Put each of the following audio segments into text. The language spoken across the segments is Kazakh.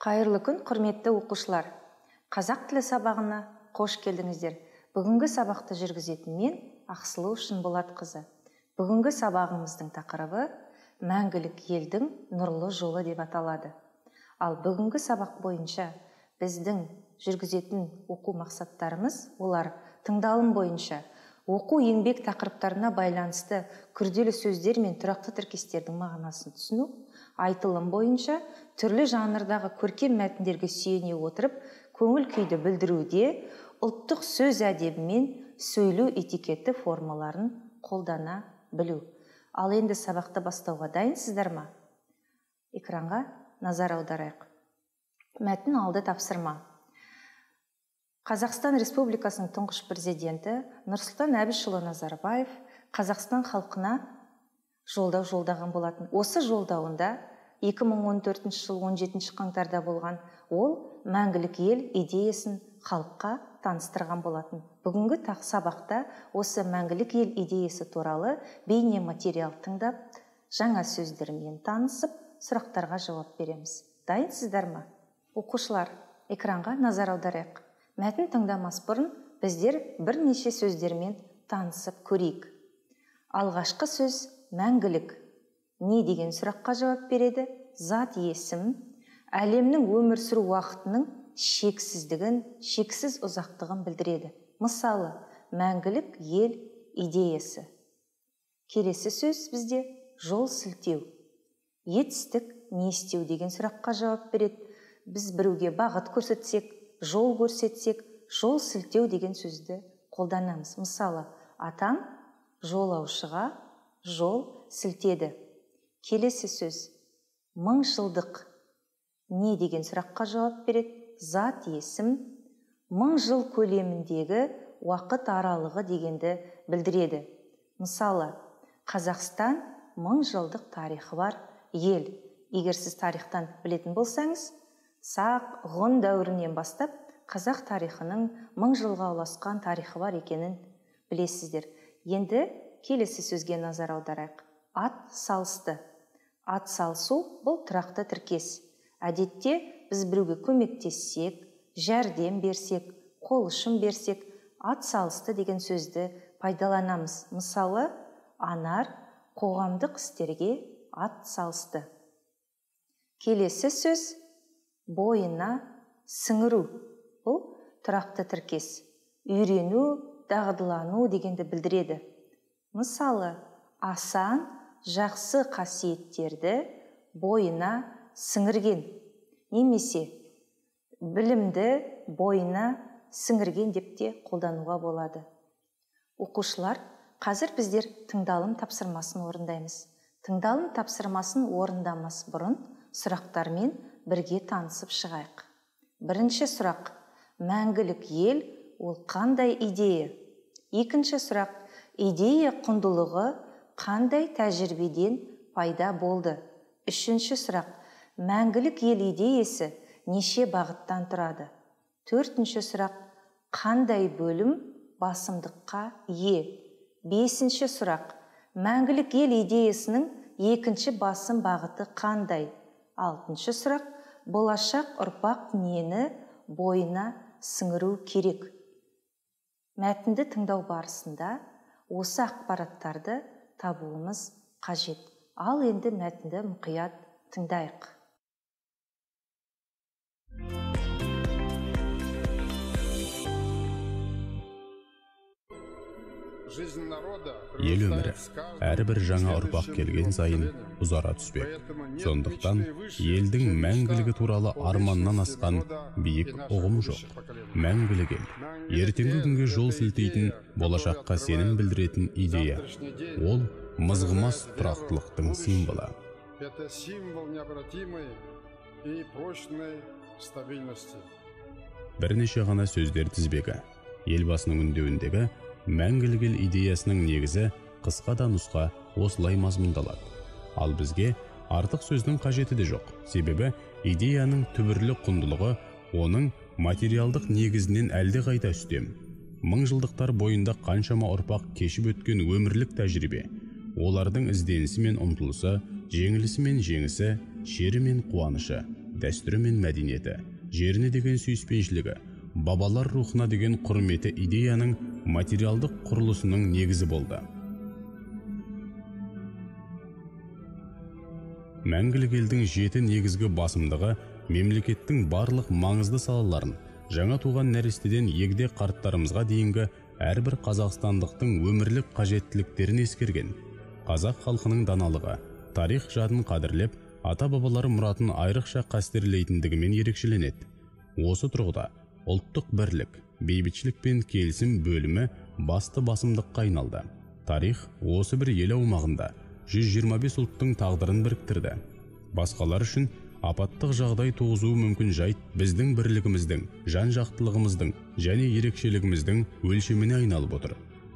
Қайырлы күн, құрметті оқушылар. Қазақ тілі сабағына қош келдіңіздер. Бүгінгі сабақты жүргізетін мен Ақсұлу Шынболатқызы. Бүгінгі сабағымыздың тақырыбы мәңгілік елдің нұрлы жолы деп аталады. Ал бүгінгі сабақ бойынша біздің жүргізетін оқу мақсаттарымыз, олар тыңдалым бойынша оқу еңбек тақырыптарына байланысты күрделі сөздер мен тұрақты тіркестердің мағынасын түсіну, айтылым бойынша түрлі жанрдағы көркем мәтіндерге сүйене отырып, көңіл күйді білдіруде ұлттық сөз әдебі мен сөйлеу этикеті формаларын қолдана білу. Ал енді сабақты бастауға дайынсыздар ма? Экранға назар аударайық. Мәтін алды тапсырма. Қазақстан Республикасының тұңғыш президенті Нұрсұлтан Әбішұлы Назарбаев Қазақстан халқына жолдау жолдаған болатын. Осы жолдауында 2014 жыл 17 қаңтарда болған ол мәңгілік ел идеясын халыққа таныстырған болатын. Бүгінгі сабақта осы мәңгілік ел идеясы туралы бейне материал тыңдап, жаңа сөздермен танысып, сұрақтарға жауап береміз. Дайынсыздар ма? Оқушылар, экранға назар аударайық. Мәтін тыңдамас бұрын біздер бірнеше сөздермен танысып көрейік. Алғашқы сөз мәңгілік. Не деген сұраққа жауап береді? Зат есім, әлемнің өмір сүру уақытының шексіздігін, шексіз ұзақтығын білдіреді. Мысалы, мәңгілік ел идеясы. Келесі сөз бізде жол сілтеу. Етістік не істеу деген сұраққа жауап береді. Біз біреуге бағыт көрсетсек, жол көрсетсек, жол сілтеу деген сөзді қолданамыз. Мысалы, атам жолаушыға жол сілтеді. Келесі сөз мыңжылдық. Не деген сұраққа жауап береді? Зат есім, мың жыл көлеміндегі уақыт аралығы дегенді білдіреді. Мысалы, Қазақстан 1000 жылдық тарихы бар ел. Егер сіз тарихтан білетін болсаңыз, сақ, ғұн дәуірінен бастап қазақ тарихының 1000 жылға ұласқан тарихы бар екенін білесіздер. Енді келесі сөзге назар аударайық. Ат салысты. Ат салысу бұл тұрақты тіркес. Әдетте біз біреуге көмектессек, жәрдем берсек, қол ұшын берсек, ат салысты деген сөзді пайдаланамыз. Мысалы, Анар қоғамдық істерге ат салысты. Келесі сөз бойына сіңіру. Бұл тұрақты тіркес. Үйрену, дағдылану дегенді білдіреді. Мысалы, Асан жақсы қасиеттерді бойына сіңірген. Немесе білімді бойына сіңірген деп те қолдануға болады. Оқушылар, қазір біздер тыңдалым тапсырмасын орындаймыз. Тыңдалым тапсырмасын орындамас бұрын сұрақтармен бірге танысып шығайық. Бірінші сұрақ: мәңгілік ел ол қандай идея? Екінші сұрақ: идея құндылығы қандай тәжірибеден пайда болды? Үшінші сұрақ: мәңгілік ел идеясы неше бағыттан тұрады? Төртінші сұрақ: қандай бөлім басымдыққа ие? Бесінші сұрақ: мәңгілік ел идеясының екінші басым бағыты қандай? Алтыншы сұрақ: болашақ ұрпақ нені бойына сіңіру керек? Мәтінді тыңдау барысында осы ақпараттарды табуымыз қажет. Ал енді мәтінді мұқият тыңдайық. Ел өмірі әрбір жаңа ұрпақ келген сайын ұзара түспек. Сондықтан елдің мәңгілігі туралы арманнан асқан биік ұғым жоқ. Мәңгілік ел ертеңгі күнге жол сілтейтін, болашаққа сенім білдіретін идея. Ол мызғымас тұрақтылықтың символы. Это символ необратимой и прочной стабильности. Бірнеше ғана сөздер тізбегі. Елбасының үндеуіндегі мәңгілік ел идеясының негізі қысқа да нұсқа осылай мазмұндалады. Ал бізге артық сөздің қажеті де жоқ. Себебі идеяның түбірлі құндылығы оның материалдық негізінен әлде қайда үстем. Мыңжылдықтар бойында қаншама ұрпақ кешіп өткен өмірлік тәжірибе, олардың ізденісі мен ұмтылысы, жеңілісі мен жеңісі, шері мен қуанышы, дәстүрі мен мәдениеті, жеріне деген сүйіспеншілігі, бабалар рухына деген құрметі идеяның материалдық құрылысының негізі болды. Мәңгілік елдің 7 негізгі басымдығы мемлекеттің барлық маңызды салаларын, жаңа туған нәрестеден егде қарттарымызға дейінгі әрбір қазақстандықтың өмірлік қажеттіліктерін ескерген. Қазақ халқының даналығы, тарих жадын қадірлеп, ата-бабалары мұратын айрықша қастерлейтіндігімен ерекшеленеді. Осы тұрғыда ұлттық бірлік, бейбітшілік пен келісім бөлімі басты басымдыққа айналды. Тарих осы бір ел аумағында 125 ұлттың тағдырын біріктірді. Басқалар үшін апаттық жағдай туғызуы мүмкін жайт біздің бірлігіміздің, жан-жақтылығымыздың және ерекшелігіміздің өлшеміне айналып отыр.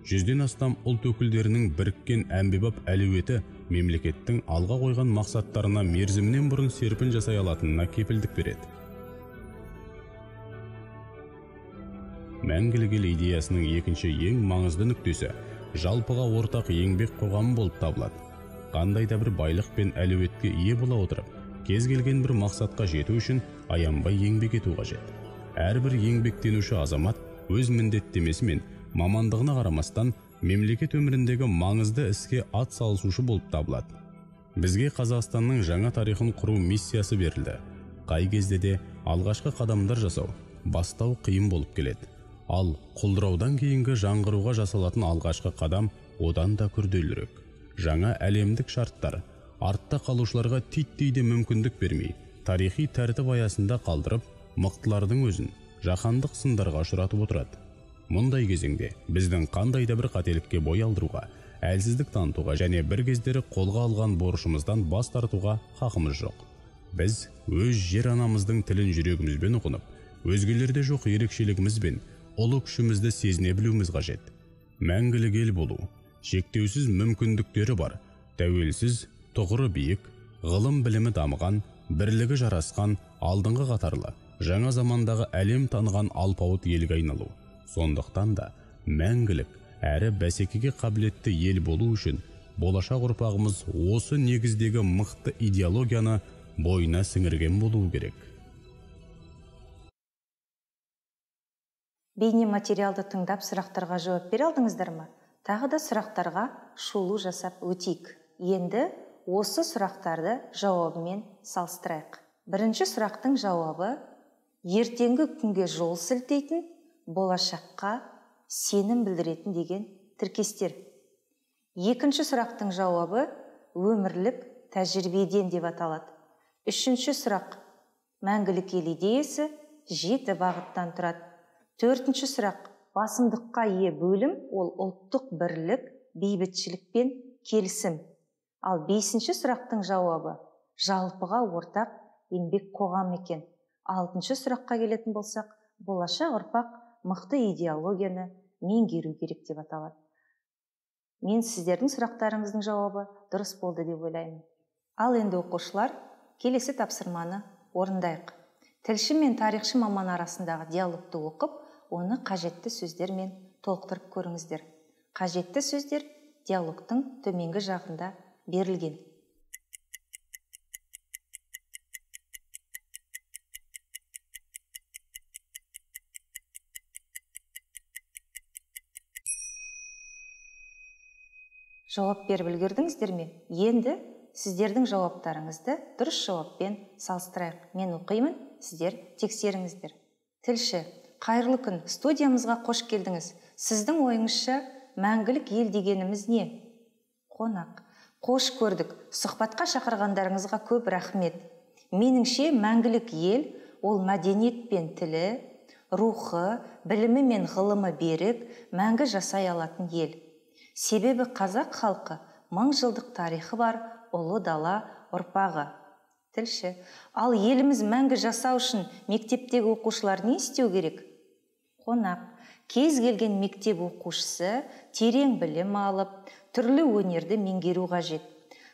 100-ден астам ұлт өкілдерінің біріккен әмбебап әлеуеті мемлекеттің алға қойған мақсаттарына мерзімінен бұрын серпін жасай алатынына кепілдік береді. Мәңгілік ел идеясының екінші ең маңызды нүктесі жалпыға ортақ еңбек қоғамы болып табылады. Қандай да бір байлық пен әлеуетке ие бола отырып, кез келген бір мақсатқа жету үшін аянбай еңбек ету қажет. Әрбір еңбектенуші азамат өз міндеттемесі мен мамандығына қарамастан мемлекет өміріндегі маңызды іске ат салысушы болып табылады. Бізге Қазақстанның жаңа тарихын құру миссиясы берілді. Қай кезде де алғашқы қадамдар жасау, бастау қиын болып келеді. Ал құлдыраудан кейінгі жаңғыруға жасалатын алғашқы қадам одан да күрделірек. Жаңа әлемдік шарттар артта қалушыларға титтей де мүмкіндік бермей, тарихи тәртіп аясында қалдырып, мықтылардың өзін жаһандық сындарға ұшыратып отырады. Мұндай кезеңде біздің қандай да бір қателікке бой алдыруға, әлсіздік танытуға және бір кездері қолға алған борышымыздан бас тартуға хақымыз жоқ. Біз өз жер анамыздың тілін жүрегімізбен ұғынып, өзгелерде жоқ ерекшелігімізбен ұлы күшімізді сезіне білуіміз қажет. Мәңгілік ел болу, шектеусіз мүмкіндіктері бар, тәуелсіз, тұғыры биік, ғылым білімі дамыған, бірлігі жарасқан, алдыңғы қатарлы, жаңа замандағы әлем таныған алпауыт елге айналу. Сондықтан да мәңгілік әрі бәсекеге қабілетті ел болу үшін болашақ ұрпағымыз осы негіздегі мықты идеологияны бойына сіңірген болуы керек. Бейне материалды тыңдап сұрақтарға жауап бере алдыңыздар ма? Тағы да сұрақтарға шолу жасап өтейік. Енді осы сұрақтарды жауабымен салыстырайық. Бірінші сұрақтың жауабы ертеңгі күнге жол сілтейтін, болашаққа сенім білдіретін деген тіркестер. Екінші сұрақтың жауабы өмірлік тәжірибеден деп аталады. Үшінші сұрақ мәңгілік ел идеясы 7 бағыттан тұрады. Төртінші сұрақ басымдыққа ие бөлім, ол ұлттық бірлік, бейбітшілік пен келісім. Ал 5-ші сұрақтың жауабы жалпыға ортақ еңбек қоғам екен. 6-шы сұраққа келетін болсақ, болашақ ұрпақ мықты идеологияны меңгеру керек деп аталады. Мен сіздердің сұрақтарыңыздың жауабы дұрыс болды деп ойлаймын. Ал енді оқушылар, келесі тапсырманы орындайық. Тілші мен тарихшы маман арасындағы диалогты оқып, оны қажетті сөздермен толықтырып көріңіздер. Қажетті сөздер диалогтың төменгі жағында берілген. Жауап беріп үлгердіңіздер ме? Енді сіздердің жауаптарыңызды дұрыс жауаппен салыстырайық. Мен оқимын, сіздер тексеріңіздер. Тілші, қайырлы күн, студиямызға қош келдіңіз. Сіздің ойыңызша мәңгілік ел дегеніміз не? Қонақ. Қош көрдік. Сұхбатқа шақырғандарыңызға көп рахмет. Меніңше мәңгілік ел ол мәдениет пен тілі, рухы, білімі мен ғылымы берік, мәңгі жасай алатын ел. Себебі қазақ халқы 1000 жылдық тарихы бар ұлы дала ұрпағы. Тілші, ал еліміз мәңгі жасау үшін мектептегі оқушылар не істеу керек? Қонақ. Кез келген мектеп оқушысы терең білім алып, түрлі өнерді меңгеру қажет.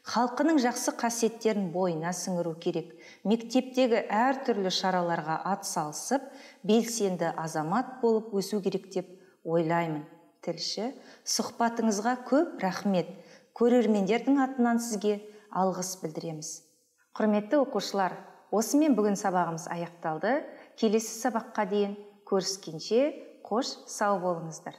Халқының жақсы қасиеттерін бойына сіңіру керек. Мектептегі әртүрлі шараларға ат салысып, белсенді азамат болып өсу керек деп ойлаймын. Тілші, сұхбатыңызға көп рахмет. Көрермендердің атынан сізге алғыс білдіреміз. Құрметті оқушылар, осымен бүгін сабағымыз аяқталды. Келесі сабаққа дейін көріскенше қош сау болыңыздар.